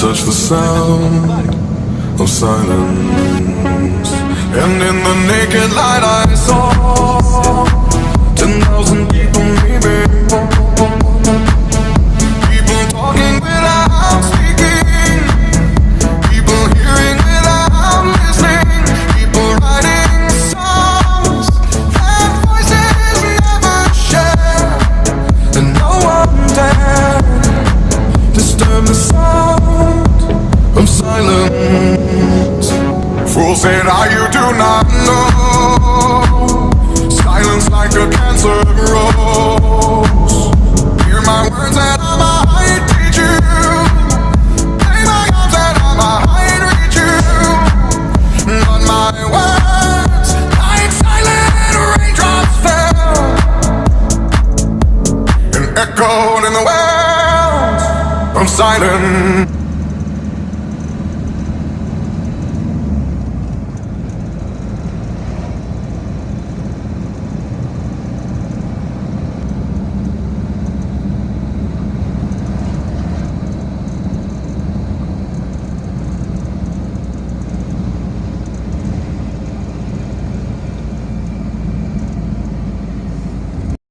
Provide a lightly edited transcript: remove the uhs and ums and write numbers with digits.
touch the sound of silence, and in the naked light I saw 10,000 people, maybe people talking without speaking, people hearing without listening, people writing songs that voices never share, and no one dared disturb the sound of silence. Fools say now you do not know, silence like a cancer grows.